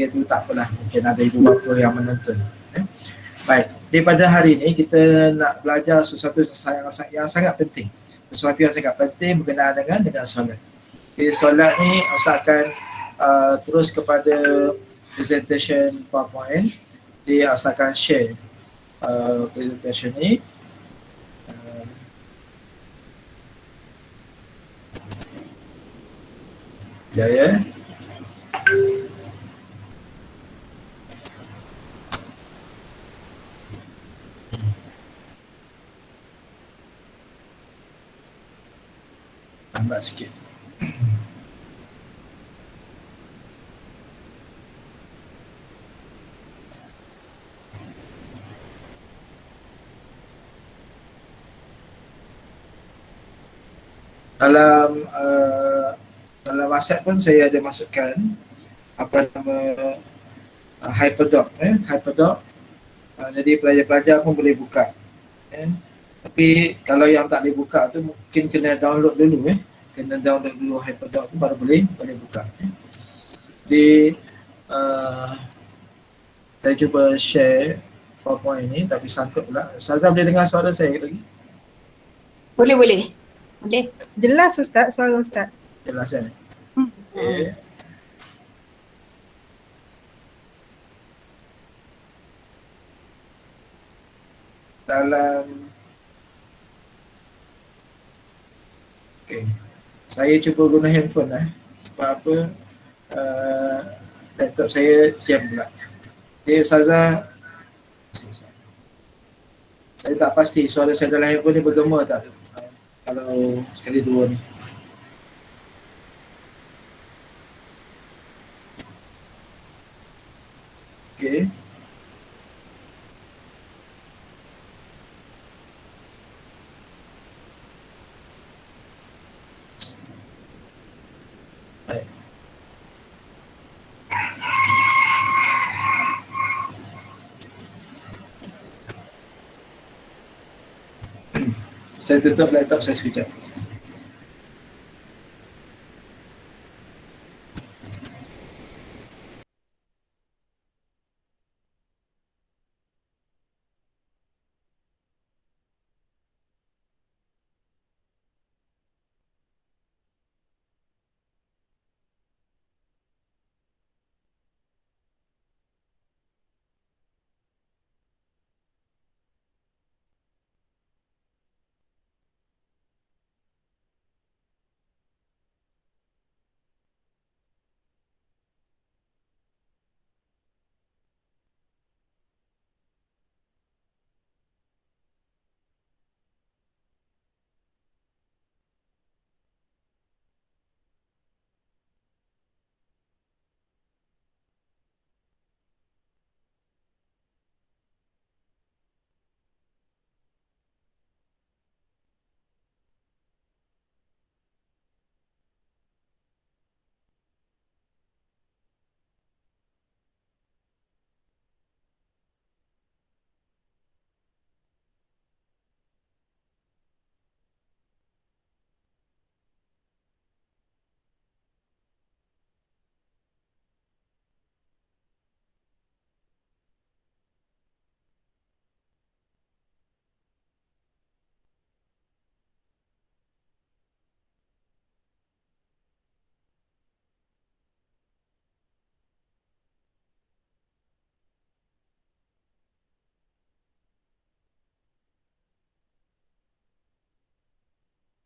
itu tak apalah, mungkin ada ibu bapa yang menonton. Baik, daripada hari ini kita nak belajar sesuatu yang sangat penting. Sesuatu yang sangat penting berkenaan dengan solat. Jadi solat ni Ustaz akan terus kepada presentation PowerPoint. Jadi Ustaz akan share presentation ni. Ya. Lambat sikit. Dalam WhatsApp pun saya ada masukkan apa nama Hyperdoc. Hyperdoc. Jadi pelajar-pelajar pun boleh buka. Tapi kalau yang tak boleh buka tu mungkin kena download dulu. Kena download dulu Hyperdoc tu baru boleh buka. Jadi saya cuba share PowerPoint ni tapi sangkut pula. Ustazah boleh dengar suara saya lagi? Boleh. Jelas Ustaz, suara Ustaz. Jelas Okay. Saya cuba guna handphone sebab apa laptop saya jam pula. Jadi Ustazah, saya tak pasti suara saya dalam handphone ni bergema tak kalau sekali dua ni. Okay. Baik. Saya tutup laptop saya sekejap.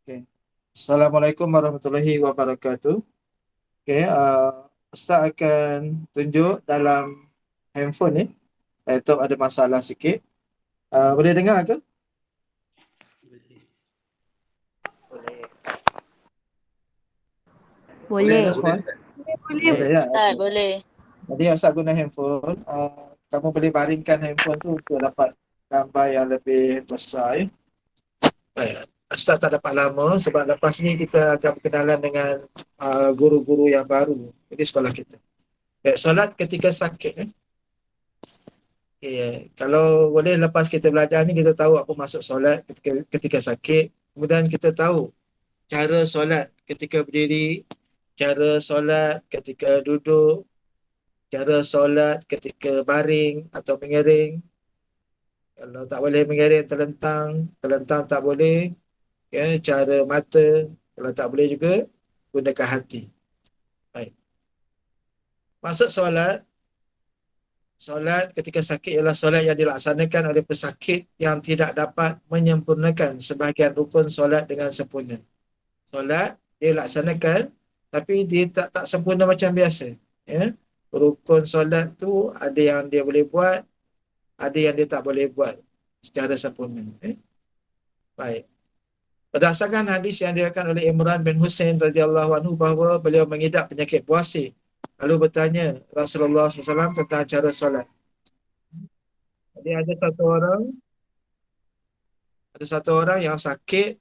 Okay. Assalamualaikum warahmatullahi wabarakatuh. Okay, Ustaz akan tunjuk dalam handphone ni. Laptop ada masalah sikit. Boleh dengar ke? Boleh. Boleh ya? Ustaz, boleh. Jadi Ustaz guna handphone. Kamu boleh baringkan handphone tu untuk dapat gambar yang lebih besar. Baik. Ustaz tak dapat lama sebab lepas ni kita akan berkenalan dengan guru-guru yang baru di sekolah kita. Baik, solat ketika sakit. Kalau boleh lepas kita belajar ni kita tahu apa maksud solat ketika sakit. Kemudian kita tahu cara solat ketika berdiri, cara solat ketika duduk, cara solat ketika baring atau mengiring. Kalau tak boleh mengiring terlentang tak boleh. Ya, cara mata, kalau tak boleh juga gunakan hati. Baik. Maksud solat ketika sakit ialah solat yang dilaksanakan oleh pesakit yang tidak dapat menyempurnakan sebahagian rukun solat dengan sempurna. Solat dia laksanakan tapi dia tak sempurna macam biasa. Ya. Rukun solat tu ada yang dia boleh buat, ada yang dia tak boleh buat secara sempurna. Baik. Berdasarkan hadis yang diriwayatkan oleh Imran bin Husain radhiyallahu anhu bahawa beliau mengidap penyakit buasir. Lalu bertanya Rasulullah SAW tentang cara solat. Jadi ada satu orang yang sakit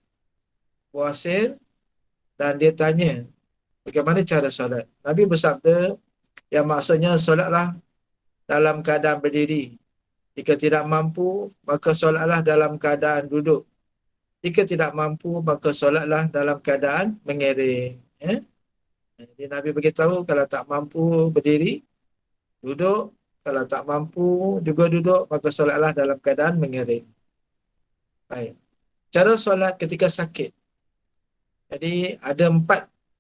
buasir dan dia tanya bagaimana cara solat. Nabi bersabda yang maksudnya solatlah dalam keadaan berdiri. Jika tidak mampu, maka solatlah dalam keadaan duduk. Jika tidak mampu, maka solatlah dalam keadaan mengiring. Ya? Jadi Nabi beritahu kalau tak mampu berdiri, duduk. Kalau tak mampu juga duduk, maka solatlah dalam keadaan mengiring. Baik. Cara solat ketika sakit. Jadi ada 4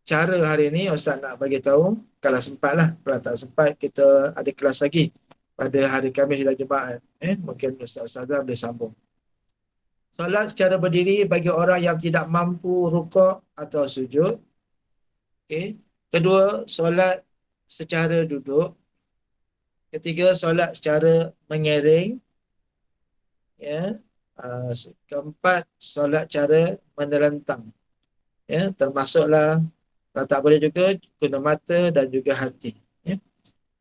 cara hari ini Ustaz nak bagi tahu. Kalau sempat lah. Kalau tak sempat, kita ada kelas lagi pada hari Khamis dan Jumaat. Mungkin Ustaz-Ustazah boleh sambung. Solat secara berdiri bagi orang yang tidak mampu rukuk atau sujud. Okay. Kedua, solat secara duduk. Ketiga, solat secara mengiring. Ya. Keempat, solat cara menerentang. Ya, termasuklah kalau tak boleh juga guna mata dan juga hati. Ya.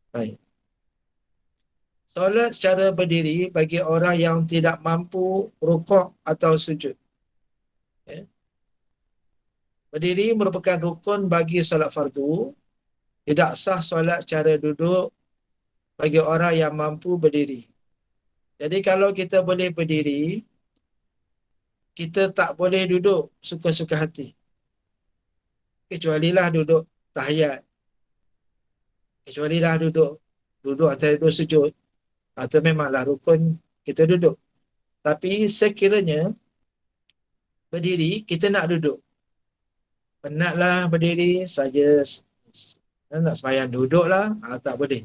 Baik. Solat secara berdiri bagi orang yang tidak mampu rukuk atau sujud. Ya. Berdiri merupakan rukun bagi solat fardu. Tidak sah solat secara duduk bagi orang yang mampu berdiri. Jadi kalau kita boleh berdiri, kita tak boleh duduk suka-suka hati. Kecualilah duduk tahiyat. Kecualilah duduk antara dua sujud. Atau memanglah rukun kita duduk. Tapi sekiranya berdiri, kita nak duduk. Penatlah berdiri saja, nak sembahyang duduklah, tak boleh.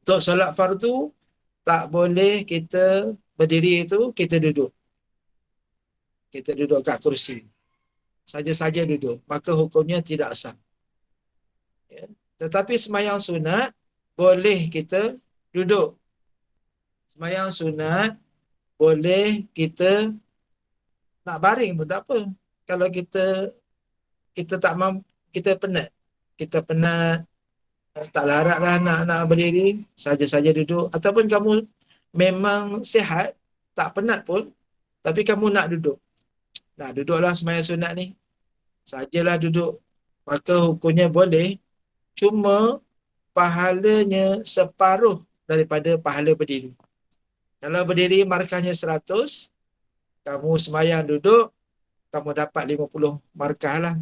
Untuk solat fardu, tak boleh kita berdiri itu, kita duduk. Kita duduk kat kursi. Saja-saja duduk. Maka hukumnya tidak sah. Ya. Tetapi sembahyang sunat, boleh kita duduk. Sembahyang sunat, boleh kita nak baring pun tak apa. Kalau kita tak mampu, kita penat. Kita penat, tak larat lah nak berdiri, saja-saja duduk. Ataupun kamu memang sihat, tak penat pun, tapi kamu nak duduk. Nak duduklah sembahyang sunat ni. Sajalah duduk. Maka hukumnya boleh. Cuma pahalanya separuh daripada pahala berdiri. Kalau berdiri markahnya 100, kamu sembahyang duduk, kamu dapat 50 markah lah.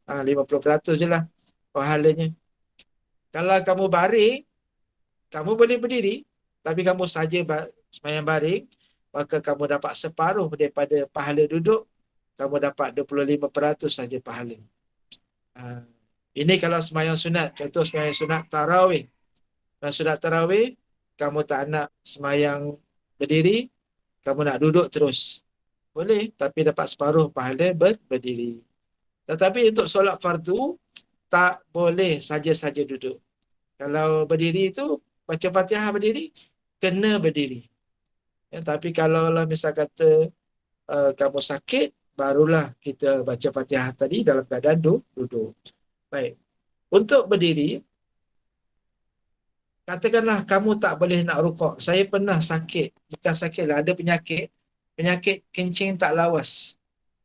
50% je lah pahalanya. Kalau kamu baring, kamu boleh berdiri, tapi kamu saja sembahyang baring, maka kamu dapat separuh daripada pahala duduk, kamu dapat 25% saja pahala. Ini kalau sembahyang sunat. Contoh sembahyang sunat tarawih. Dan sunat tarawih, kamu tak nak sembahyang berdiri, kamu nak duduk terus. Boleh, tapi dapat separuh pahala berdiri. Tetapi untuk solat fardu, tak boleh saja-saja duduk. Kalau berdiri itu, baca Fatihah berdiri, kena berdiri. Ya, tapi kalau misal kata kamu sakit, barulah kita baca Fatihah tadi dalam keadaan duduk. Baik. Untuk berdiri, katakanlah kamu tak boleh nak rukuk. Saya pernah sakit. Bukan sakit lah, ada penyakit. Penyakit kencing tak lawas.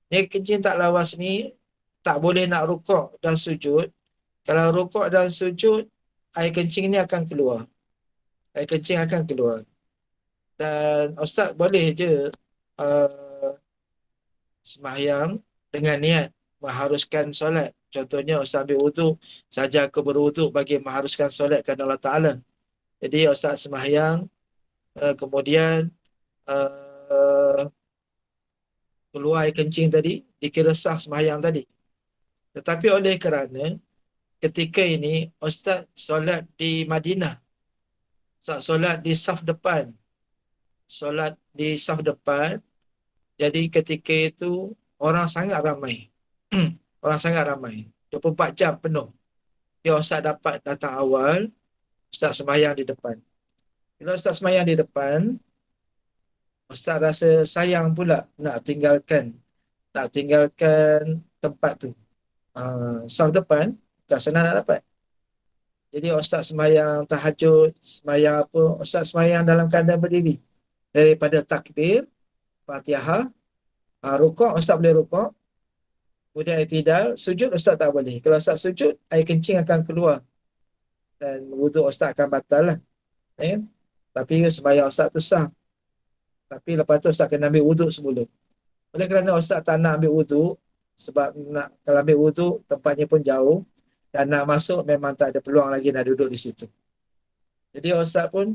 Penyakit kencing tak lawas ni, tak boleh nak rukuk dan sujud. Kalau rukuk dan sujud, air kencing ni akan keluar. Air kencing akan keluar. Dan Ustaz boleh je sembahyang dengan niat mengharuskan solat. Contohnya Ustaz ambil wuduk, saja aku berwuduk bagi mengharuskan solat kepada Allah Ta'ala. Jadi Ustaz sembahyang, kemudian keluar air kencing tadi, dikira sah sembahyang tadi. Tetapi oleh kerana ketika ini Ustaz solat di Madinah, Ustaz solat di saf depan, solat di saf depan, jadi ketika itu orang sangat ramai. Orang sangat ramai. 24 jam penuh. Dia Ustaz dapat datang awal, Ustaz sembahyang di depan. Bila Ustaz sembahyang di depan, Ustaz rasa sayang pula nak tinggalkan tempat tu. Saf depan, tak senang nak dapat. Jadi Ustaz sembahyang tahajud, sembahyang apa, Ustaz sembahyang dalam keadaan berdiri. Daripada takbir, Fatihah, rukuk, Ustaz boleh rukuk. Kemudian i'tidal, sujud Ustaz tak boleh. Kalau Ustaz sujud, air kencing akan keluar. Dan wuduk Ustaz akan batal lah. Ya? Tapi sembahyang Ustaz tu sah. Tapi lepas tu Ustaz kena ambil wuduk sebelum. Oleh kerana Ustaz tak nak ambil wuduk, sebab kalau ambil wuduk, tempatnya pun jauh. Dan nak masuk memang tak ada peluang lagi nak duduk di situ. Jadi Ustaz pun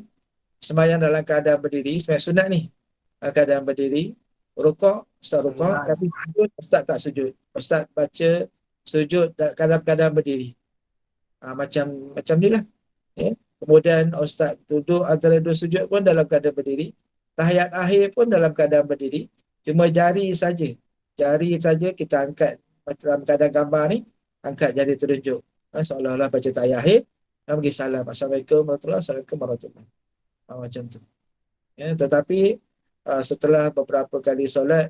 sembahyang dalam keadaan berdiri, sembahyang sunat ni. Dalam keadaan berdiri, rukuk, Ustaz rukuk, tapi sujud, Ustaz tak sujud. Ustaz baca sujud dalam keadaan berdiri. Macam ni lah. Ya. Kemudian Ustaz duduk antara dua sujud pun dalam keadaan berdiri. Tahiyat akhir pun dalam keadaan berdiri. Cuma jari saja. Jari saja kita angkat. Dalam keadaan gambar ni, angkat jari telunjuk. Seolah-olah baca tahiyat akhir. Dan bagi salam. Assalamualaikum warahmatullahi wabarakatuh. Macam tu. Ya, tetapi setelah beberapa kali solat,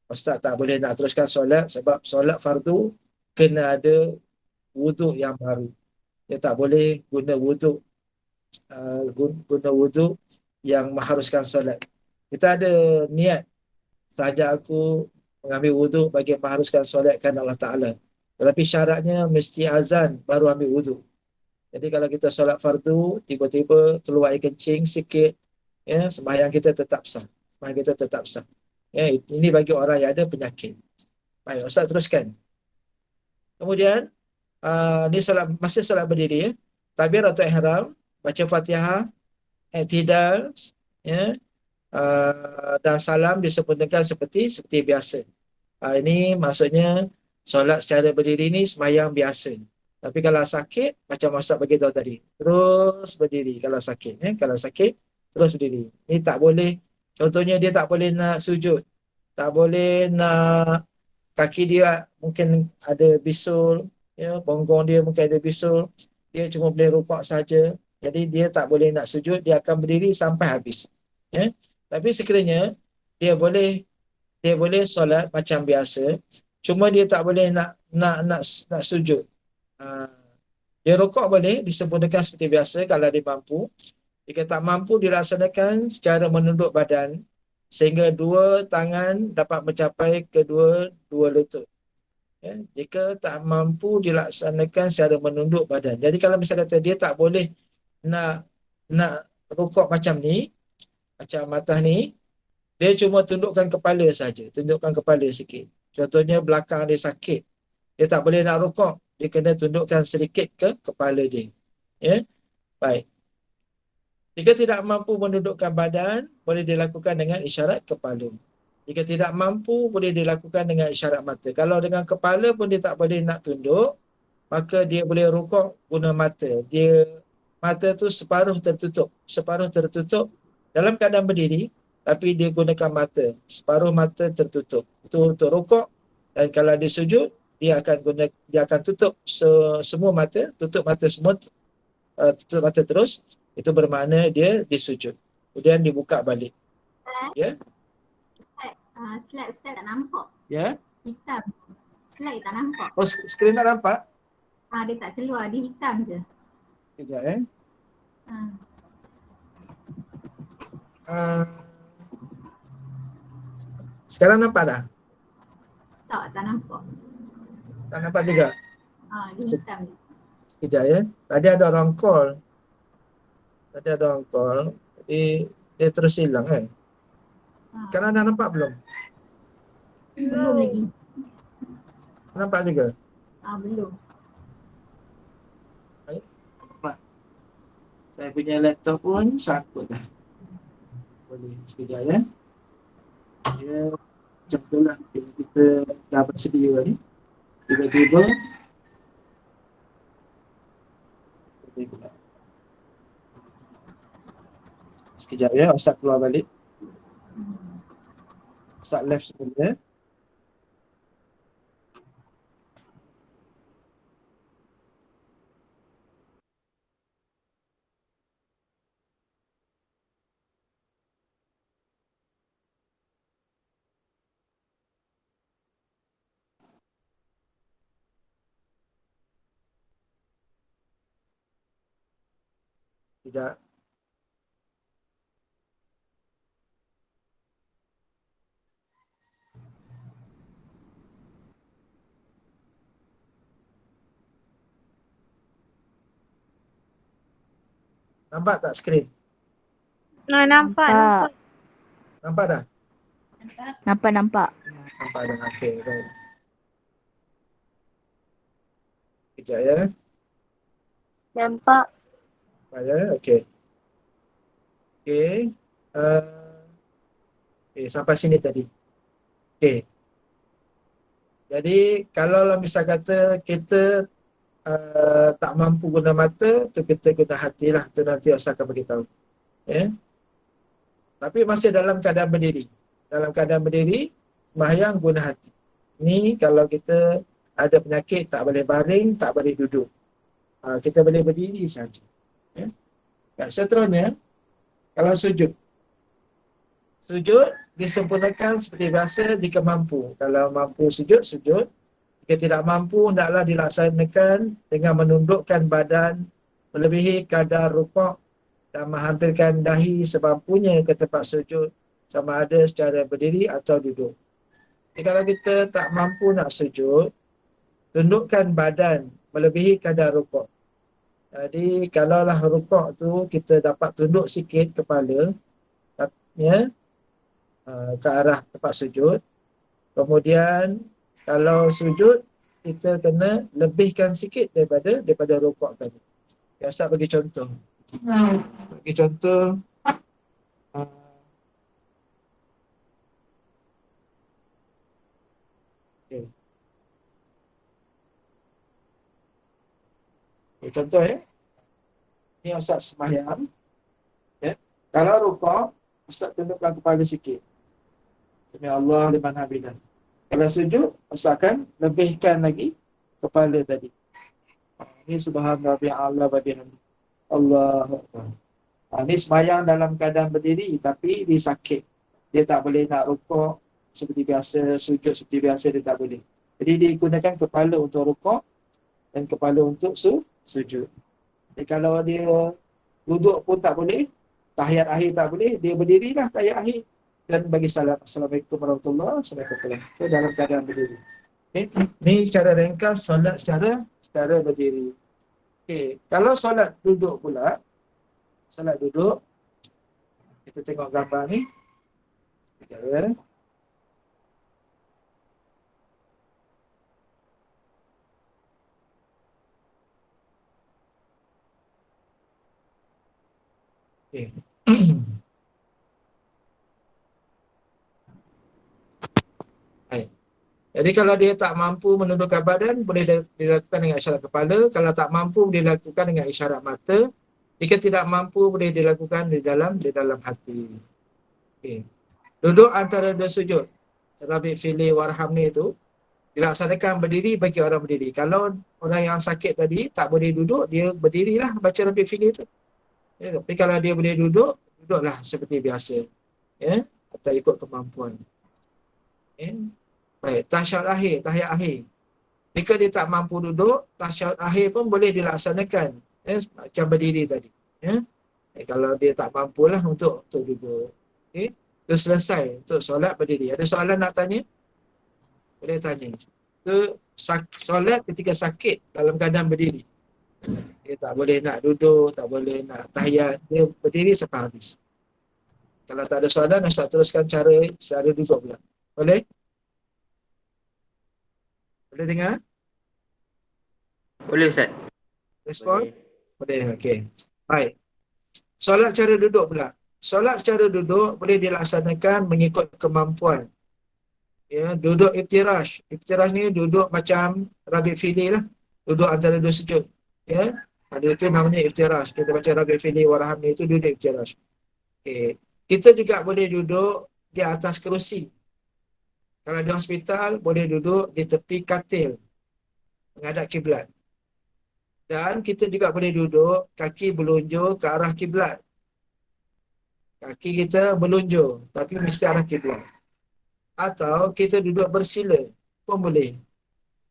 Ustaz tak boleh nak teruskan solat sebab solat fardu kena ada wuduk yang baru. Dia tak boleh guna wuduk yang mengharuskan solat. Kita ada niat sahaja aku mengambil wuduk bagi mengharuskan solat kerana Allah Ta'ala. Tetapi syaratnya mesti azan baru ambil wuduk. Jadi kalau kita solat fardu, tiba-tiba keluar air kencing sikit, ya, sembahyang kita tetap sah. Sembahyang kita tetap sah. Ya, ini bagi orang yang ada penyakit. Baik, Ustaz teruskan. Kemudian, ni masih solat berdiri, ya. Takbiratul ihram, baca Fatihah, i'tidal, ya, dan salam disempurnakan seperti biasa. Ini maksudnya solat secara berdiri ni sembahyang biasa. Tapi kalau sakit, macam Ustaz bagi tahu tadi, terus berdiri kalau sakit. Kalau sakit, terus berdiri. Ini tak boleh, contohnya dia tak boleh nak sujud. Tak boleh nak, kaki dia mungkin ada bisul, ya, bonggong dia mungkin ada bisul. Dia cuma boleh rukuk saja. Jadi dia tak boleh nak sujud, dia akan berdiri sampai habis. Ya. Tapi sekiranya dia boleh solat macam biasa, cuma dia tak boleh nak sujud. Dia rukuk boleh disempurnakan seperti biasa kalau dia mampu. Jika tak mampu dilaksanakan secara menunduk badan sehingga dua tangan dapat mencapai dua lutut. Ya, jika tak mampu dilaksanakan secara menunduk badan. Jadi kalau misalnya kata dia tak boleh nak rukuk macam ni, macam atas ni, dia cuma tundukkan kepala saja, tundukkan kepala sikit. Contohnya belakang dia sakit, dia tak boleh nak rukuk, dia kena tundukkan sedikit ke kepala dia. Ya, baik. Jika tidak mampu menundukkan badan, boleh dilakukan dengan isyarat kepala. Jika tidak mampu, boleh dilakukan dengan isyarat mata. Kalau dengan kepala pun dia tak boleh nak tunduk, maka dia boleh rukuk guna mata. Mata tu separuh tertutup dalam keadaan berdiri, tapi dia gunakan mata. Separuh mata tertutup. Itu untuk rukuk. Dan kalau dia sujud, dia akan tutup semua mata, tutup mata semua, tutup mata terus. Itu bermakna dia disujud. Kemudian dibuka balik. Ya. Slide Ustaz tak nampak. Ya. Hitam. Slide tak nampak. Oh, skrin tak nampak? Dia tak keluar, dia hitam je. Sekejap Ha. Sekarang nampak dah? Tak nampak. Tak nampak juga? Dia hitam je. Sekejap ya. Tadi ada orang call. Jadi dia terus hilang kan? Sekarang dah nampak belum? Belum lagi. Nampak juga? Belum. Saya punya laptop pun sangkut dah. Boleh sekejap ya. Ya, macam tu lah. Bila kita dah bersedia ni, tiba-tiba boleh pula. Sekejap ya, Ustaz keluar balik. Ustaz left sebenarnya. Tidak. Nampak tak skrin? Nampak. Nampak dah? Nampak. Nampak dah. Okey, baik. Sekejap ya. Nampak. Nampak ya? Okey. Okey. Sampai sini tadi. Okey. Jadi, kalau lah misal kata kita tak mampu guna mata, tu kita guna hati lah. Tu nanti Ustaz akan beritahu. Ya. Tapi masih dalam keadaan berdiri. Dalam keadaan berdiri, sembahyang guna hati. Ni kalau kita ada penyakit, tak boleh baring, tak boleh duduk. Kita boleh berdiri saja. Ya. Dan seterusnya, kalau sujud. Sujud disempurnakan seperti biasa jika mampu. Kalau mampu sujud, sujud. Jika tidak mampu, hendaklah dilaksanakan dengan menundukkan badan melebihi kadar rukuk dan menghampirkan dahi semampunya ke tempat sujud, sama ada secara berdiri atau duduk. Jadi kalau kita tak mampu nak sujud, tundukkan badan melebihi kadar rukuk. Jadi kalaulah rukuk tu kita dapat tunduk sikit kepala ya, ke arah tempat sujud. Kemudian kalau sujud kita kena lebihkan sikit daripada rukuk tadi. Ya, Ustaz bagi contoh. Bagi contoh okay. Contoh ya. Ni Ustaz sembahyang. Ya. Kalau rukuk, Ustaz tundukkan kepala sikit. Sami Allah liman hamidah. Kalau sujud, Ustaz akan lebihkan lagi kepala tadi. Ini subhanallah bi'allah wa bihamdi. Allahu Akbar. Ini sembahyang dalam keadaan berdiri tapi dia sakit. Dia tak boleh nak rukuk seperti biasa, sujud seperti biasa, dia tak boleh. Jadi dia gunakan kepala untuk rukuk dan kepala untuk sujud. Jadi kalau dia duduk pun tak boleh, tahiyat akhir tak boleh, dia berdirilah tahiyat akhir dan bagi salam. Assalamualaikum warahmatullahi wabarakatuh. So dalam keadaan berdiri. Okay. Ni secara ringkas solat secara berdiri. Okay. Kalau solat duduk pula, solat duduk, kita tengok gambar ni. Sekejap ya. Okay. Jadi kalau dia tak mampu menundukkan badan, boleh dilakukan dengan isyarat kepala. Kalau tak mampu, boleh dilakukan dengan isyarat mata. Jika tidak mampu, boleh dilakukan di dalam hati. Okay. Duduk antara dua sujud. Rabi' fili warham ni tu dilaksanakan berdiri bagi orang berdiri. Kalau orang yang sakit tadi tak boleh duduk, dia berdirilah baca Rabi' fili tu. Ya, tapi kalau dia boleh duduk, duduklah seperti biasa. Ya, atau ikut kemampuan. Ya. Baik, tahiyat akhir. Jika dia tak mampu duduk, tahiyat akhir pun boleh dilaksanakan. Ya, macam berdiri tadi. Ya. Kalau dia tak mampulah untuk duduk. Okay. Itu selesai untuk solat berdiri. Ada soalan nak tanya? Boleh tanya. Itu solat ketika sakit dalam keadaan berdiri. Dia tak boleh nak duduk, tak boleh nak tahiyat. Dia berdiri sampai habis. Kalau tak ada soalan, saya teruskan cara duduk pula. Boleh? Boleh dengar? Boleh Ustaz. Respon? Boleh, okey. Baik. Solat cara duduk pula. Solat secara duduk boleh dilaksanakan mengikut kemampuan. Ya, duduk iftirash. Iftirash ni duduk macam Rabi' Fili lah. Duduk antara dua sujud. Ya. Ada itu namanya iftirash. Kita baca Rabi' Fili waraham ni itu duduk iftirash. Okay. Kita juga boleh duduk di atas kerusi. Kalau di hospital boleh duduk di tepi katil menghadap kiblat. Dan kita juga boleh duduk kaki berlunjur ke arah kiblat. Kaki kita berlunjur tapi mesti arah kiblat. Atau kita duduk bersila pun boleh.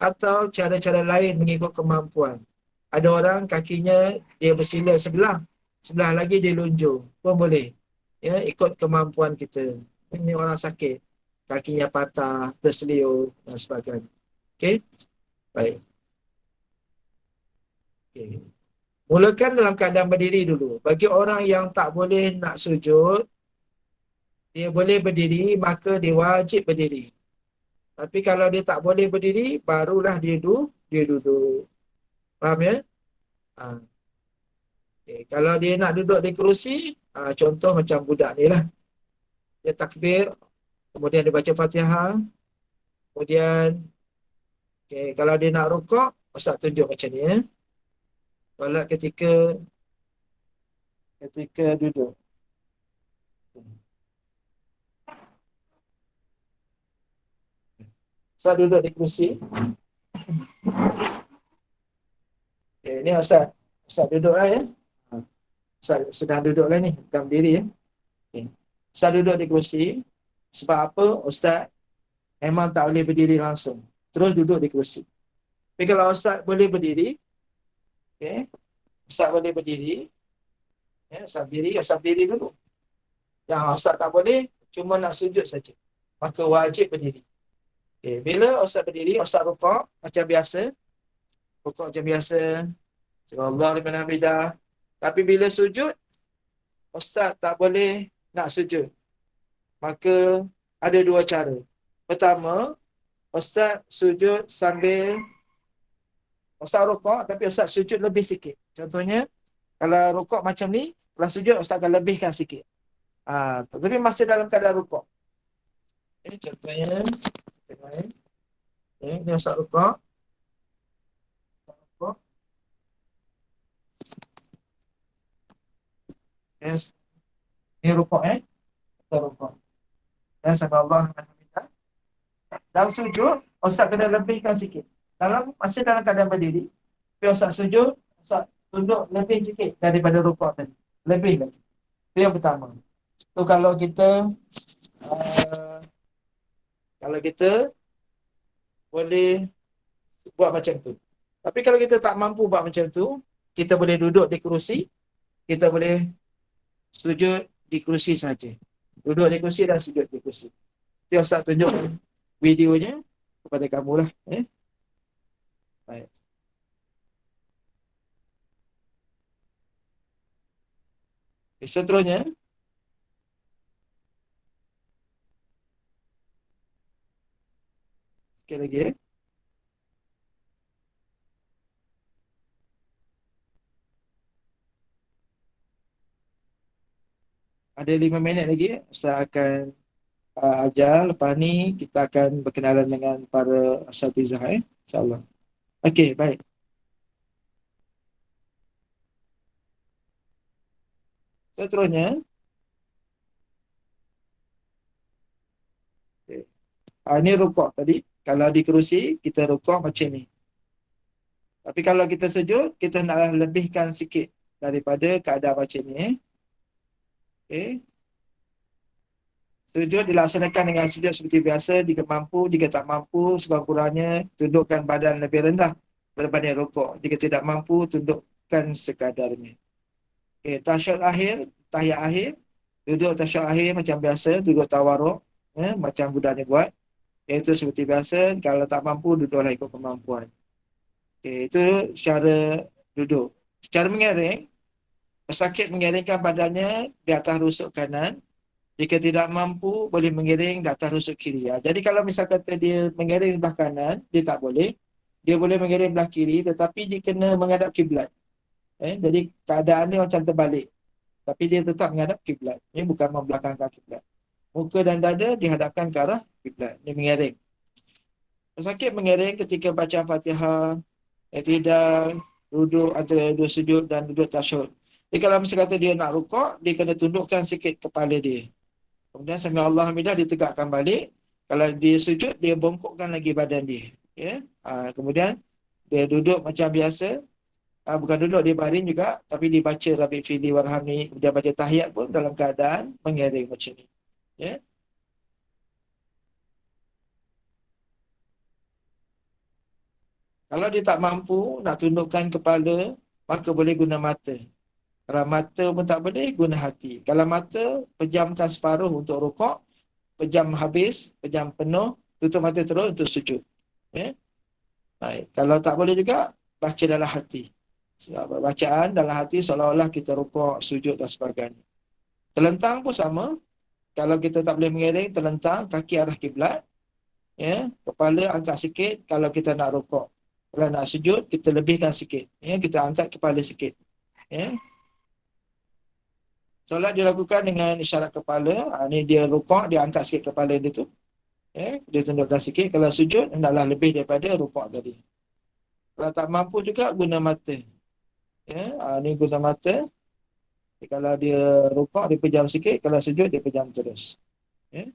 Atau cara-cara lain mengikut kemampuan. Ada orang kakinya dia bersila sebelah, sebelah lagi dia lunjur pun boleh. Ya, ikut kemampuan kita. Ini orang sakit, kakinya patah, terseliur dan sebagainya. Okey. Baik. Okey. Mulakan dalam keadaan berdiri dulu. Bagi orang yang tak boleh nak sujud, dia boleh berdiri, maka dia wajib berdiri. Tapi kalau dia tak boleh berdiri, barulah dia duduk. Faham ya? Ha. Okay. Kalau dia nak duduk di kerusi, contoh macam budak ni lah. Dia takbir, kemudian dia baca Fatihah, kemudian kalau dia nak rukuk, Ustaz tunjuk macam ni ya. Solat ketika duduk. Ustaz duduk di kerusi. Okay, ni Ustaz duduk lah ya. Ustaz sedang duduk lah ni, bukan berdiri ya. Okay. Ustaz duduk di kerusi. Sebab apa? Ustaz memang tak boleh berdiri langsung. Terus duduk di kerusi. Tapi kalau Ustaz boleh berdiri, okay, Ustaz boleh berdiri. Ya, Ustaz berdiri dulu. Yang Ustaz tak boleh, cuma nak sujud saja. Maka wajib berdiri. Okay. Bila Ustaz berdiri, Ustaz rukuk macam biasa. Rukuk macam biasa. Allah liman hamidah. Tapi bila sujud, Ustaz tak boleh nak sujud. Maka ada dua cara. Pertama, Ustaz sujud sambil Ustaz rukuk tapi Ustaz sujud lebih sikit. Contohnya, kalau rukuk macam ni, kalau sujud Ustaz akan lebihkan sikit. Tapi masih dalam keadaan rukuk. Contohnya, ini Ustaz rukuk. Yes. Ini rukuk Kita rukuk. Dan sampai Allah Alhamdulillah. Dalam sujud, Ustaz kena lebihkan sikit. Masih dalam keadaan berdiri, tapi Ustaz sujud, Ustaz tunduk lebih sikit daripada rukuk tadi. Lebih lagi. Itu yang pertama. So kalau kita boleh buat macam tu. Tapi kalau kita tak mampu buat macam tu, kita boleh duduk di kerusi, kita boleh sujud di kerusi saja. Duduk di kerusi dan sujud di kerusi. Nanti Ustaz tunjuk videonya kepada kamu lah. Baik. Seterusnya, sekali lagi Ada 5 minit lagi. Ustaz akan ajar. Lepas ni kita akan berkenalan dengan para asatizah InsyaAllah. Okey, baik. Seterusnya, ini rukuk tadi. Kalau di kerusi, kita rukuk macam ni. Tapi kalau kita sujud, kita naklah lebihkan sikit daripada keadaan macam ni. Okay. Sujud dilaksanakan dengan sujud seperti biasa. Jika mampu, jika tak mampu, sekurang-kurangnya tundukkan badan lebih rendah berbanding rukuk. Jika tidak mampu, tundukkan sekadarnya. Okay. Tahiyat akhir. Duduk tasyahud akhir macam biasa. Duduk tawaruk. Macam budak ni buat. Iaitu seperti biasa. Kalau tak mampu, duduklah ikut kemampuan. Okay. Itu cara duduk. Secara mengiring, pesakit mengiringkan badannya di atas rusuk kanan. Jika tidak mampu, boleh mengiring di atas rusuk kiri. Jadi kalau misal kata dia mengiring belah kanan, dia tak boleh. Dia boleh mengiring belah kiri, tetapi dia kena menghadap kiblat. Jadi keadaan dia macam terbalik. tapi dia tetap menghadap kiblat. Ini bukan membelakangkan kiblat. Muka dan dada dihadapkan ke arah kiblat. Dia mengiring. Pesakit mengiring ketika baca Fatihah, i'tidal, duduk antara dua sujud dan duduk tasyahud. Jadi kalau mesti kata dia nak rukuk, dia kena tundukkan sikit kepala dia. Kemudian sami Allah hamidah ditegakkan balik. Kalau dia sujud, dia bongkokkan lagi badan dia. Ya. Kemudian dia duduk macam biasa. Bukan duduk, dia baring juga, tapi dibaca Rabi Fili Warhamni, kemudian baca tahiyat pun dalam keadaan mengiring macam ni. Ya. Kalau dia tak mampu nak tundukkan kepala, maka boleh guna mata. Kalau mata pun tak boleh, guna hati. Kalau mata, pejamkan separuh untuk rukuk, pejam habis, pejam penuh, tutup mata terus untuk sujud. Ya. Baik. Kalau tak boleh juga, baca dalam hati. Sebab bacaan dalam hati seolah-olah kita rukuk, sujud dan sebagainya. Terlentang pun sama. Kalau kita tak boleh mengiring, terlentang, kaki arah kiblat. Ya. Kepala angkat sikit kalau kita nak rukuk. Kalau nak sujud, kita lebihkan sikit. Ya. Kita angkat kepala sikit. Ya. Solat dilakukan dengan isyarat kepala. Ni dia rukuk, dia angkat sikit kepala dia tu. Ya, dia tundukkan sikit. Kalau sujud, hendaklah lebih daripada rukuk tadi. Kalau tak mampu juga, guna mata. Ya, ni guna mata. Jadi, kalau dia rukuk, dia pejam sikit. Kalau sujud, dia pejam terus. Ya.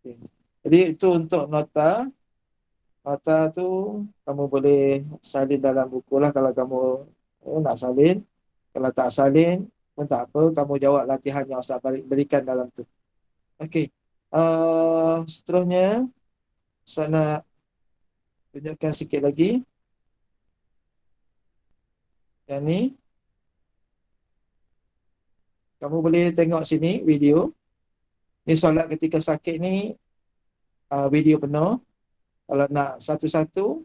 Okay. Jadi, itu untuk nota. Nota tu, kamu boleh salin dalam buku lah kalau kamu nak salin. Kalau tak salin pun tak apa, kamu jawab latihan yang Ustaz berikan dalam tu. Okey. Seterusnya Ustaz nak tunjukkan sikit lagi. Yang ni. Kamu boleh tengok sini video. Ni solat ketika sakit ni video penuh. Kalau nak satu-satu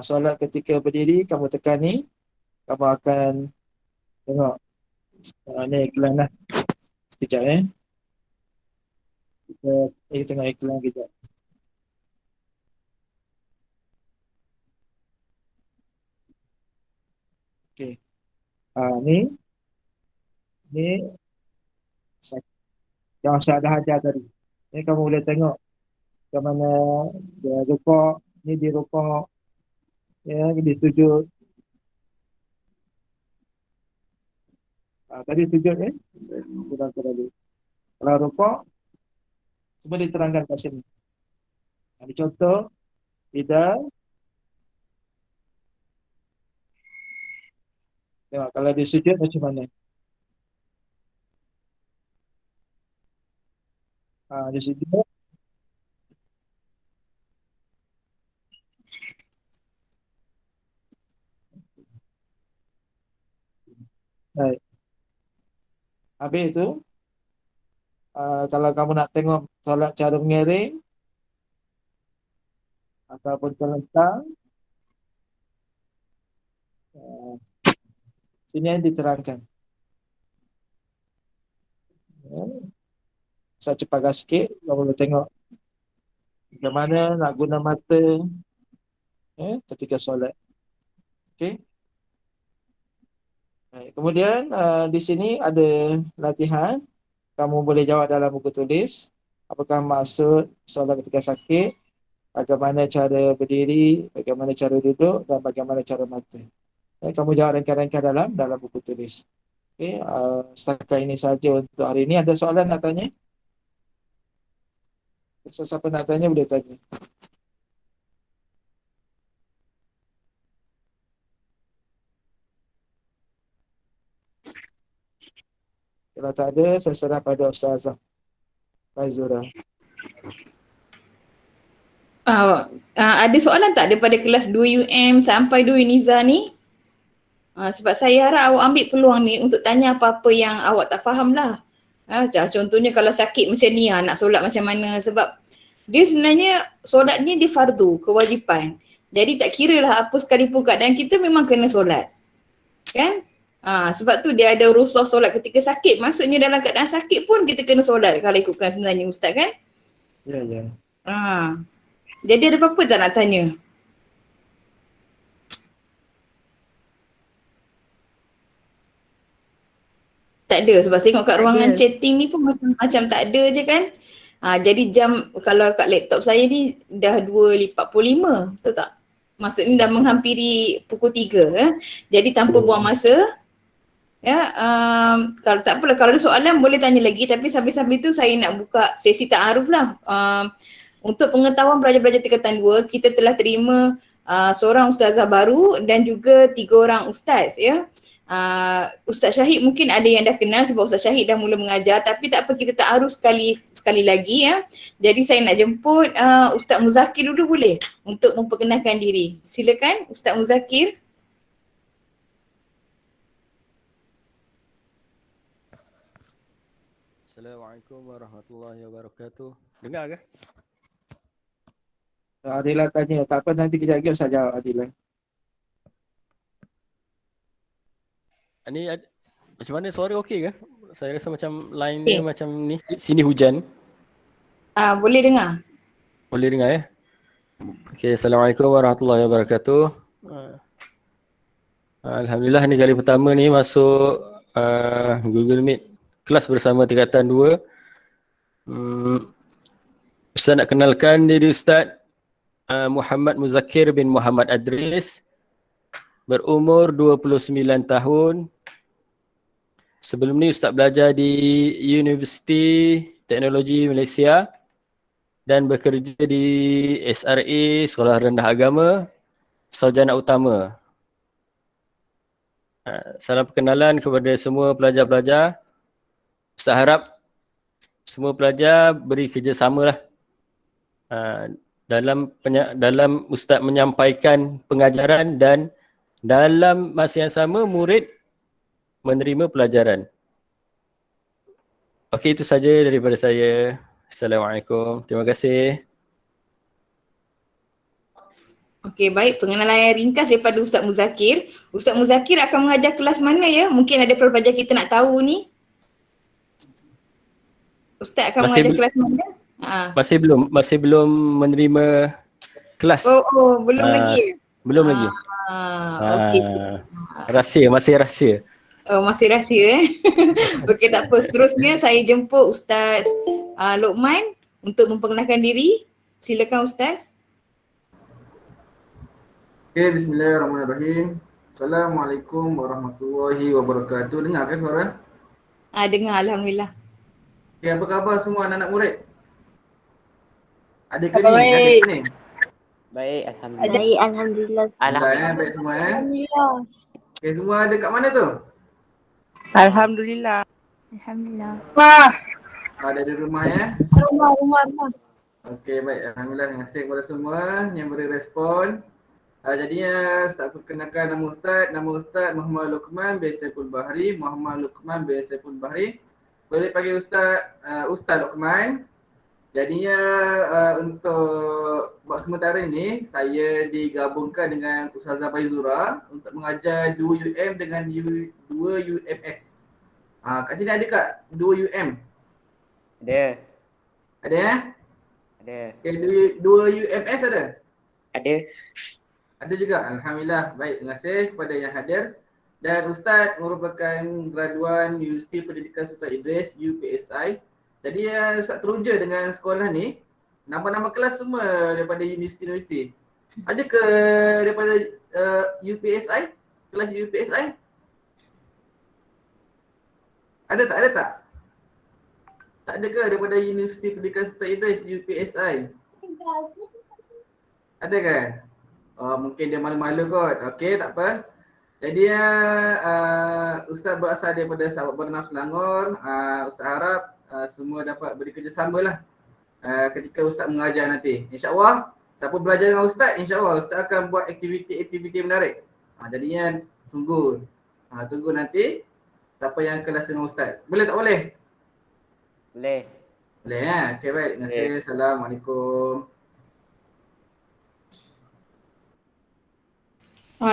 solat ketika berdiri, kamu tekan ni, kamu akan tengok. Ni iklan lah. Sekejap kita tengok iklan kejap. Okey. Ni yang saya dah ajar tadi. Ni kamu boleh tengok bagaimana dia rukuk, ni dia rukuk, ya, dia sujud. Tadi sujud sudah tadi. Kalau rukuk, cuba diterangkan kat sini. Ada contoh, tidak. Tengok, kalau dia sujud macam mana? Dia sujud. Baik. Habis tu, kalau kamu nak tengok solat cara mengiring ataupun terlentang, sini yang diterangkan. Saya cepatkan sikit, kamu boleh tengok bagaimana nak guna mata ketika solat. Okey. Kemudian di sini ada latihan. Kamu boleh jawab dalam buku tulis. Apakah maksud solat ketika sakit, bagaimana cara berdiri, bagaimana cara duduk dan bagaimana cara mata. Kamu jawab ringkas-ringkas dalam buku tulis. Okey, setakat ini saja untuk hari ini. Ada soalan nak tanya? Siapa nak tanya boleh tanya. Kalau tak ada, saya serah pada Ustazah Faizura. Ada soalan tak daripada kelas 2 UM sampai 2 Uniza ni? Sebab saya harap awak ambil peluang ni untuk tanya apa-apa yang awak tak faham lah. Contohnya kalau sakit macam ni, nak solat macam mana. Sebab dia sebenarnya solat ni dia fardu, kewajipan. Jadi tak kira lah apa sekalipun keadaan kita memang kena solat. Kan? Sebab tu dia ada rusuh solat ketika sakit. Maksudnya dalam keadaan sakit pun kita kena solat kalau ikutkan sebenarnya Ustaz kan? Ya, ya. Jadi ada apa-apa tak nak tanya? Tak ada sebab saya tengok kat Tak ruangan ada. chatting ni pun macam tak ada je kan. Jadi jam kalau kat laptop saya ni dah 2.45, betul tak? Maksudnya dah menghampiri pukul 3. Jadi tanpa buang masa, kalau tak apalah, kalau ada soalan boleh tanya lagi, tapi sambil-sambil tu saya nak buka sesi ta'aruf lah. Untuk pengetahuan pelajar-pelajar tingkatan 2, kita telah terima seorang ustazah baru dan juga 3 orang ustaz ya. Ustaz Syahid mungkin ada yang dah kenal sebab Ustaz Syahid dah mula mengajar, tapi tak apa, kita ta'aruf sekali lagi ya. Jadi saya nak jemput Ustaz Muzakir dulu boleh untuk memperkenalkan diri. Silakan Ustaz Muzakir. Assalamualaikum warahmatullahi wabarakatuh. Dengar ke? Adila tanya, tak apa nanti kejap lagi saya jawab Adila. Ni macam mana suara okey ke? Saya rasa macam line dia macam ni, sini hujan. Boleh dengar? Boleh dengar ya? Okey, Assalamualaikum warahmatullahi wabarakatuh. Alhamdulillah ni kali pertama ni masuk Google Meet kelas bersama tingkatan 2. Ustaz nak kenalkan diri Ustaz Muhammad Muzakir bin Muhammad Adris, berumur 29 tahun. Sebelum ni Ustaz belajar di Universiti Teknologi Malaysia dan bekerja di SRA, Sekolah Rendah Agama, Sarjana Utama. Salam perkenalan kepada semua pelajar-pelajar. Ustaz harap semua pelajar beri kerjasama lah dalam Ustaz menyampaikan pengajaran dan dalam masa yang sama murid menerima pelajaran. Okey, itu saja daripada saya. Assalamualaikum. Terima kasih. Okey, baik, pengenalan yang ringkas daripada Ustaz Muzakir. Ustaz Muzakir akan mengajar kelas mana ya? Mungkin ada pelajar kita nak tahu ni. Ustaz akan mengajar kelas mana? Masih belum menerima kelas. Belum lagi. Belum lagi. Okey. Masih rahsia. Masih rahsia Okey, tak apa. Seterusnya saya jemput Ustaz Lokman untuk memperkenalkan diri. Silakan Ustaz. Okay, bismillahirrahmanirrahim. Assalamualaikum warahmatullahi wabarakatuh. Dengar kan suara? Dengar, alhamdulillah. Okay, apa khabar semua anak-anak murid? Ada ke ni? Ada ke ni? Baik, alhamdulillah. Baik, alhamdulillah. Alhamdulillah. Baik semua Alhamdulillah. Okay, semua ada kat mana tu? Alhamdulillah. Alhamdulillah. Ada di rumah ya? Rumah. Okay, baik. Alhamdulillah. Terima kasih kepada semua yang beri respon. Jadinya Ustaz perkenalkan nama Ustaz Muhammad Luqman bin Saiful Bahri. Boleh panggil Ustaz Luqman. Jadinya untuk buat sementara ni saya digabungkan dengan Ustazah Baizura untuk mengajar 2 UM dengan 2 UMS. Kat sini ada tak 2 UM? Ada. Ada ya? Ada. Okay, 2 UMS ada? Ada. Ada juga. Alhamdulillah. Baik, terima kasih kepada yang hadir. Dan Ustaz merupakan graduan Universiti Pendidikan Sultan Idris UPSI. Jadi Ustaz teruja dengan sekolah ni. Nama-nama kelas semua daripada universiti-universiti. Ada ke daripada UPSI? Kelas UPSI? Ada tak? Tak ada ke daripada Universiti Pendidikan Sultan Idris UPSI? Ada kan? Mungkin dia malu-malu kot. Okey, tak apa. Jadi Ustaz berasal daripada Sahabat Bernam Selangor. Ustaz harap semua dapat beri kerjasama lah ketika Ustaz mengajar nanti. InsyaAllah, siapa belajar dengan Ustaz, insyaAllah Ustaz akan buat aktiviti-aktiviti menarik. Jadinya tunggu nanti siapa yang kelas dengan Ustaz. Boleh tak boleh? Boleh. Boleh ya? Okey, baik. Terima kasih. Assalamualaikum.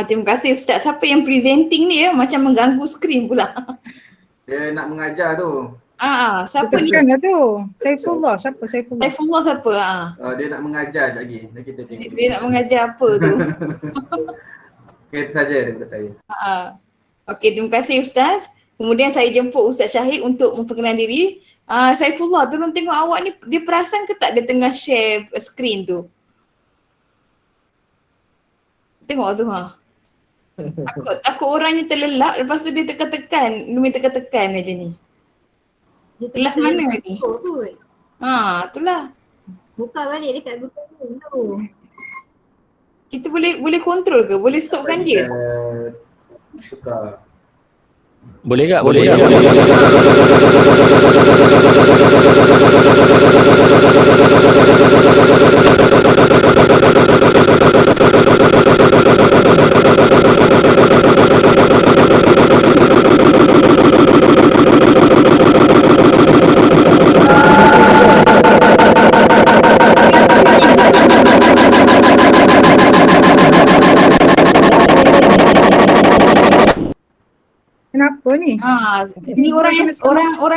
Terima kasih Ustaz. Siapa yang presenting ni ya? Macam mengganggu skrin pula. Dia nak mengajar tu. Siapa ni? Tekan lah tu. Saifullah. Siapa Saifullah? Saifullah siapa? Dia nak mengajar lagi. Kita tengok. Dia nak mengajar apa tu? Okey, itu saja daripada saya. Okey, terima kasih Ustaz. Kemudian saya jemput Ustaz Syahid untuk memperkenalkan diri. Saifullah, tolong tengok awak ni, dia perasan ke tak dia tengah share screen tu? Tengok tu takut orangnya terlelap, lepas tu dia tekan-tekan, demi tekan-tekan aja ni. Kelas mana ni? Itulah. Buka balik dekat Google Room tu. Kita boleh kontrol ke? Boleh stopkan dia? Tukar. Boleh tak? Boleh tak? Kenapa ni? Ni orang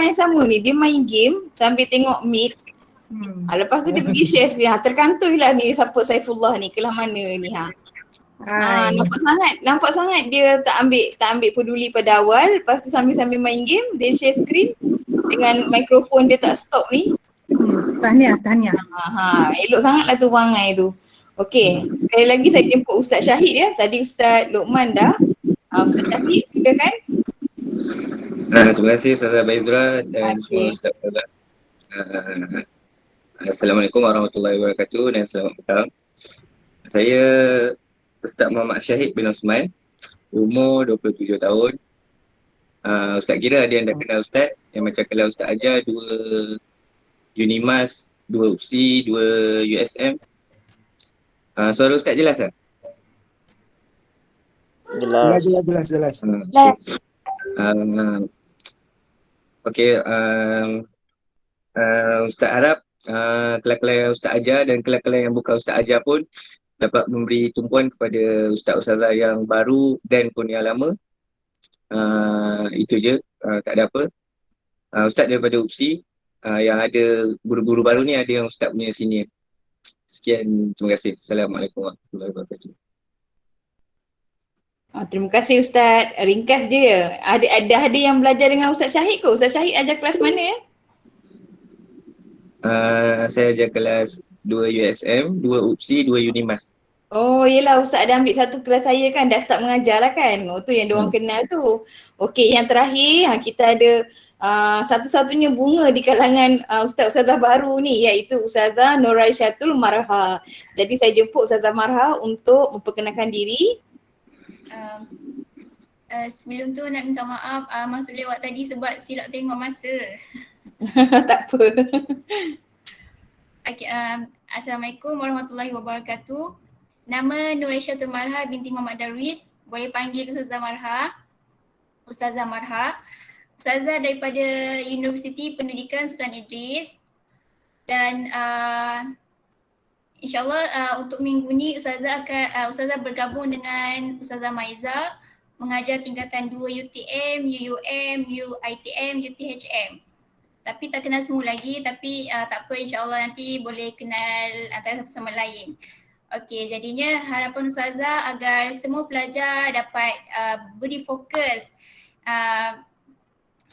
yang sama ni, dia main game sambil tengok Meet. Lepas tu dia pergi share screen. Terkantoi lah ni siapa Saifullah ni, kelas mana ni nampak sangat dia tak ambil peduli pada awal. Lepas tu sambil main game, dia share screen dengan mikrofon dia tak stop ni. Tahniah. Elok sangatlah tu perangai tu. Okey, sekali lagi saya jemput Ustaz Syahid ya. Tadi Ustaz Luqman dah. Ustaz Syahid, silakan. Terima kasih Ustazah Baizura dan semua Ustaz-Ustazah. Assalamualaikum warahmatullahi wabarakatuh dan selamat petang. Saya Ustaz Muhammad Syahid bin Osman, umur 27 tahun. Ustaz kira ada yang dah kenal Ustaz, yang macam kalau Ustaz ajar 2 Unimas, 2 UPSI, 2 USM. Suara Ustaz jelas tak? Jelas. Okey, Ustaz harap kelak-kelak yang Ustaz ajar dan kelak-kelak yang bukan Ustaz ajar pun dapat memberi tumpuan kepada Ustaz-Ustazah yang baru dan pun yang lama. Itu je, tak ada apa. Ustaz daripada UPSI, yang ada guru-guru baru ni ada yang Ustaz punya senior. Sekian, terima kasih. Assalamualaikum warahmatullahi wabarakatuh. Terima kasih Ustaz. Ringkas je. Ada yang belajar dengan Ustaz Syahid ke? Ustaz Syahid ajar kelas mana ya? Saya ajar kelas 2 USM, 2 UPSI, 2 Unimas. Oh yelah, Ustaz ada ambil satu kelas saya kan, dah start mengajar lah kan. Tu yang diorang kenal tu. Okey, yang terakhir kita ada satu-satunya bunga di kalangan Ustaz-Ustazah baru ni, iaitu Ustazah Nuraisyatul Marha. Jadi saya jemput Ustazah Marha untuk memperkenalkan diri. Sebelum tu nak minta maaf masuk lewat tadi sebab silap tengok masa. Tak apa. Okay, Assalamualaikum warahmatullahi wabarakatuh. Nama Nuraisyatul Marha binti Muhammad Darwis. Boleh panggil Ustazah Marha. Ustazah Marha. Ustazah daripada Universiti Pendidikan Sultan Idris. Dan InsyaAllah untuk minggu ni Ustazah bergabung dengan Ustazah Maiza mengajar tingkatan 2 UTM, UUM, UITM, UTHM. Tapi tak kenal semua lagi, tapi tak apa, insyaAllah nanti boleh kenal antara satu sama lain. Okey, jadinya harapan Ustazah agar semua pelajar dapat beri fokus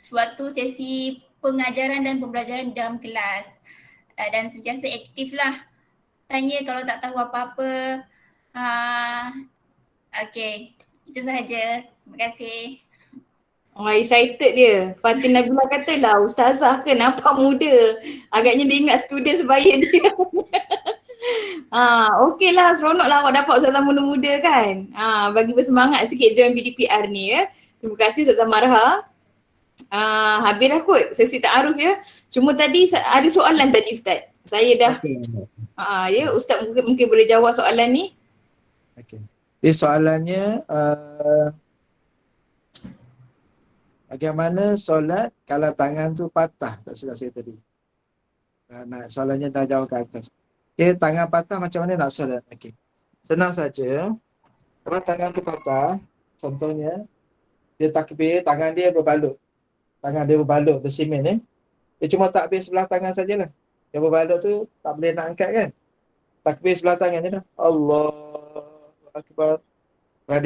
suatu sesi pengajaran dan pembelajaran di dalam kelas dan sentiasa aktif lah. Tanya kalau tak tahu apa-apa. Okey, itu sahaja. Terima kasih. Excited dia. Fatin Nabila kata lah, Ustazah ke nampak muda. Agaknya dia ingat student sebaya dia. Okey lah, seronok lah awak dapat Ustazah muda-muda kan. Bagi bersemangat sikit join PDPR ni ya. Terima kasih Ustazah Marha. Habis dah kot sesi ta'aruf ya. Cuma tadi ada soalan tadi Ustaz. Saya dah ya, Ustaz mungkin boleh jawab soalan ni. Okey. Jadi soalannya bagaimana solat kalau tangan tu patah? Tak silap saya tadi. Soalannya dah jauh ke atas. Okay, tangan patah macam mana nak solat? Okey. Senang saja. Kalau tangan tu patah, contohnya dia takbir, tangan dia berbalut. Tangan dia berbalut, bersimen Dia cuma takbir sebelah tangan sajalah. Yang berbalut tu tak boleh nak angkat kan? Takbir sebelah tangan dia dah. Allahu Akbar. Kalau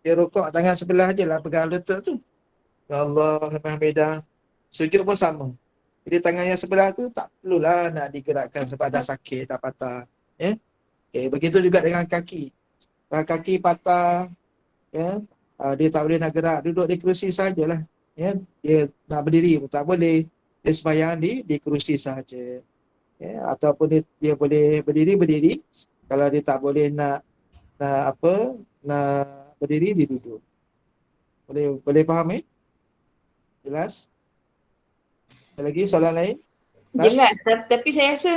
dia rukuk tangan sebelah je lah pegang lutut tu. Ya Allah, Hamidah. Sujud pun sama. Jadi tangan yang sebelah tu tak perlulah nak digerakkan sebab dah sakit, dah patah. Ya. Okay, begitu juga dengan kaki. Kalau kaki patah, ya, dia tak boleh nak gerak, duduk di kerusi sajalah. Ya, dia nak berdiri pun tak boleh. Dia sembahyang di kerusi saja. Ya, ataupun dia boleh berdiri. Kalau dia tak boleh nak berdiri, dia duduk. Boleh faham Jelas? Ada lagi soalan lain? Jelas, tapi saya rasa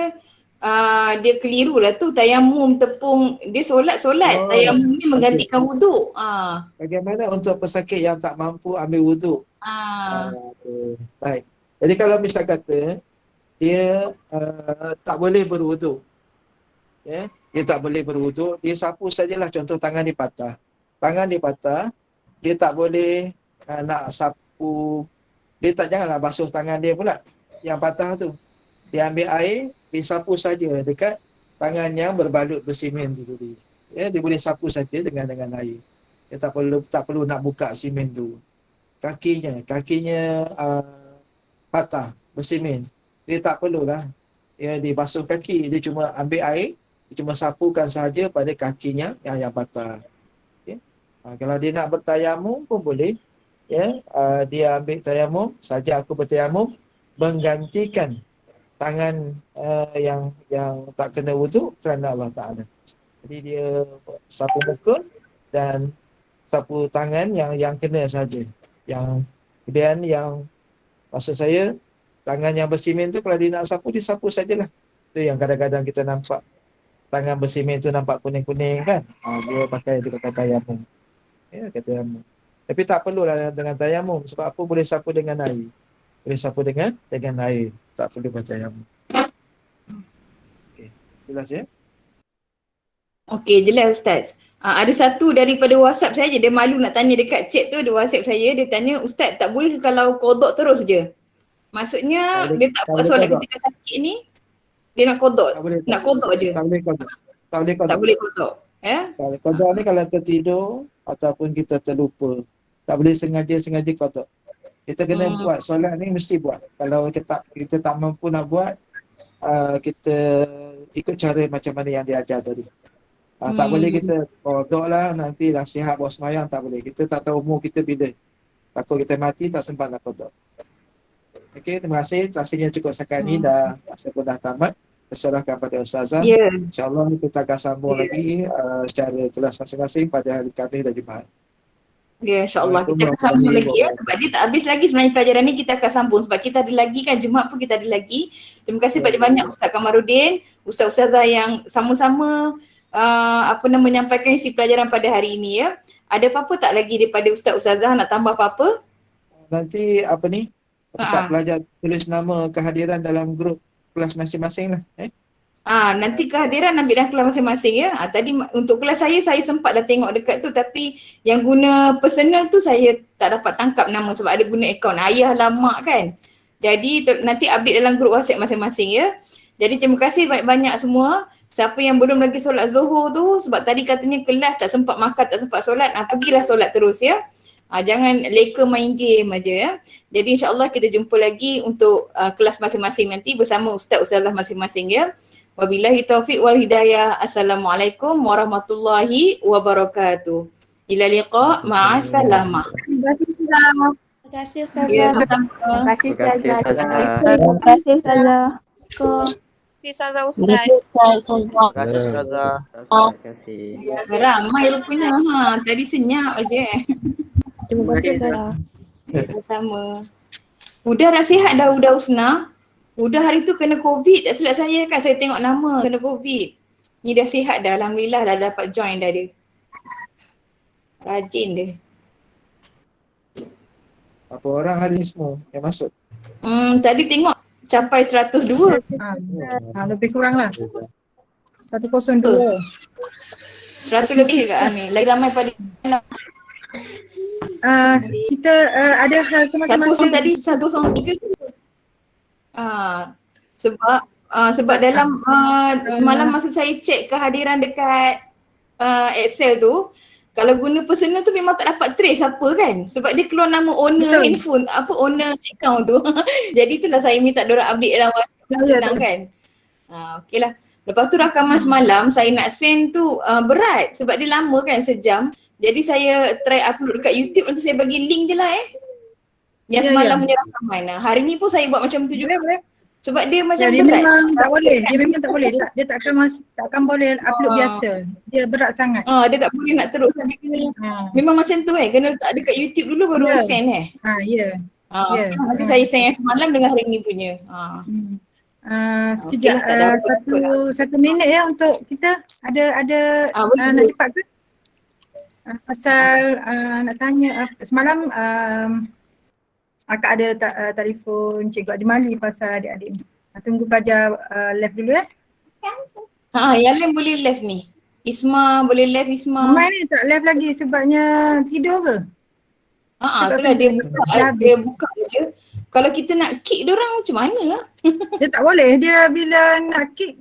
dia keliru lah tu, tayamum tepung, dia solat, Oh, tayamum ni menggantikan wuduk. Bagaimana untuk pesakit yang tak mampu ambil wuduk? Ah. Baik. Jadi kalau misal kata dia tak boleh berwuduk, ya, dia tak boleh berwuduk, dia sapu sajalah. Contoh tangan dia patah, dia tak boleh nak sapu, dia janganlah basuh tangan dia pula yang patah tu. Dia ambil air, dia sapu saja dekat tangan yang berbalut bersimen tu tadi. Ya, dia boleh sapu saja dengan air. Dia tak perlu nak buka simen tu. Kakinya patah bersimen, dia tak perlulah ya dibasuh kaki, dia cuma ambil air, dia cuma sapukan saja pada kakinya yang patah. Okay. Kalau dia nak bertayamum pun boleh, ya, dia ambil tayamum saja, aku bertayamum menggantikan tangan yang tak kena wuduk kerana Allah Ta'ala. Jadi dia sapu muka dan sapu tangan yang kena saja. Kemudian yang maksud saya, tangan yang bersimen tu kalau dia nak sapu, dia sapu sajalah. Itu yang kadang-kadang kita nampak tangan bersimen tu nampak kuning-kuning kan. Dia pakai tayamum. Ya, kata tayamum. Tapi tak perlulah dengan tayamum. Sebab apa? Boleh sapu dengan air. Tak perlu bertayamum. Okay. Jelas ya? Okey, jelas Ustaz. Ada satu daripada WhatsApp saya je, dia malu nak tanya dekat chat tu, dia WhatsApp saya, dia tanya, Ustaz tak boleh ke kalau kodok terus je? Maksudnya dia tak buat solat ketika sakit ni, dia nak kodok. Nak kodok je. Tak boleh kodok. Tak boleh kodok. Ya? Kodok ni kalau tertidur ataupun kita terlupa, tak boleh sengaja kodok. Kita kena buat solat ni, mesti buat. Kalau kita tak mampu nak buat, kita ikut cara macam mana yang dia ajar tadi. Tak boleh kita kodok lah, nanti dah sihat bawa semayang, tak boleh. Kita tak tahu umur kita bila. Takut kita mati, tak sempat nak kodok. Okey, terima kasih. Rasanya cukup sekarang ni, masa pun dah tamat. Serahkan pada Ustazah. InsyaAllah kita akan sambung lagi secara kelas masing-masing pada hari Khamis dan Jumaat. Ya, insyaAllah kita akan sambung lagi ya, sebab dia tak habis lagi sebenarnya pelajaran ni, kita akan sambung sebab kita ada lagi kan, Jumaat pun kita ada lagi. Terima kasih banyak-banyak Ustaz Kamarudin, Ustaz-Ustazah yang sama-sama menyampaikan isi pelajaran pada hari ini ya. Ada apa-apa tak lagi daripada Ustaz-Ustazah nak tambah apa-apa? Nanti dekat pelajar tulis nama kehadiran dalam grup kelas masing-masing lah. Nanti kehadiran ambil dalam kelas masing-masing ya. Tadi untuk kelas saya sempat dah tengok dekat tu, tapi yang guna personal tu saya tak dapat tangkap nama sebab ada guna akaun ayah lama kan. Jadi nanti update dalam grup WhatsApp masing-masing ya. Jadi terima kasih banyak-banyak semua. Siapa yang belum lagi solat Zuhur tu, sebab tadi katanya kelas tak sempat makan, tak sempat solat, pergilah solat terus ya. Jangan leka main game aja ya. Jadi insyaAllah kita jumpa lagi untuk kelas masing-masing nanti bersama Ustaz-Ustazah masing-masing ya. Wabillahi taufiq wal hidayah. Assalamualaikum warahmatullahi wabarakatuh. Ila liqa, ma'assalamah. Terima kasih Ustazah. Terima kasih Ustazah. Terima kasih Ustazah. Ustazah. Terima kasih. Ramai rupanya. Tadi senyap aje. Terima kasih Ustazah. Sama. Udah dah sihat dah Udah Husna. Udah hari tu kena COVID, tak silap saya kan, saya tengok nama kena COVID. Ni dah sihat dah, Alhamdulillah dah dapat join dah dia. Rajin dia. Apa orang hari ni semua yang masuk? Tadi tengok capai 102. Lebih kurang lah. 102. 100 lebih dekat ni. Lagi ramai pada kita ada hal macam-macam. Tadi 103 tu. Sebab dalam semalam masa saya cek kehadiran dekat Excel tu, kalau guna personal tu memang tak dapat trace apa kan. Sebab dia keluar nama owner Betul. handphone, apa owner account tu. Jadi itulah saya minta diorang update dalam WhatsApp Ya, tenang betul. kan. Okey lah. Lepas tu rakaman semalam saya nak send tu berat sebab dia lama kan sejam. Jadi saya try upload dekat YouTube, nanti saya bagi link je lah Yang Ya, semalam ya. punya rakaman. Hari ni pun saya buat macam tu juga. Boleh. Sebab dia macam Ya, dia berat. memang tak boleh. Dia memang tak boleh. Dia takkan boleh upload biasa. Dia berat sangat. Dia tak boleh nak teruskan. Dia kena, memang macam tu kena letak dekat YouTube dulu baru Ya. send Ya. Ya. Nanti saya send yang semalam dengan hari ni punya. Sekejap, Okeylah, tak ada apa-apa satu minit ya untuk kita ada boleh, nak boleh. cepat ke? Pasal nak tanya semalam akak ada telefon Cikgu Adimali pasal adik-adik ni. Tunggu pelajar live dulu ya. Yang lain boleh live ni. Isma boleh live Isma. Mai ni tak live lagi sebabnya tidur ke? Itulah dia buka je. Kalau kita nak kick diorang macam mana? Dia tak boleh. Dia bila nak kick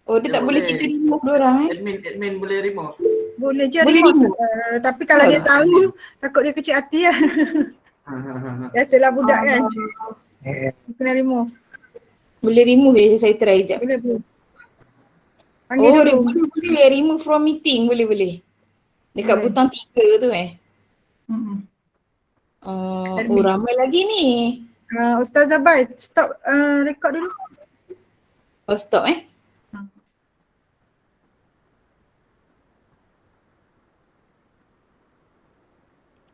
dia tak boleh kita remove diorang Admin boleh remove. boleh je Boleh remove. remove. Tapi kalau dia tahu takut dia kecil hati lah. Biasalah budak kan. Kena remove. Boleh remove saya try sekejap. Boleh. Panggil dulu. Boleh remove from meeting boleh. Dekat Boleh. butang 3 tu Admin. ramai lagi ni. Ustazah Bai, stop record dulu. Stop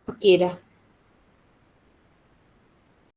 Okey dah.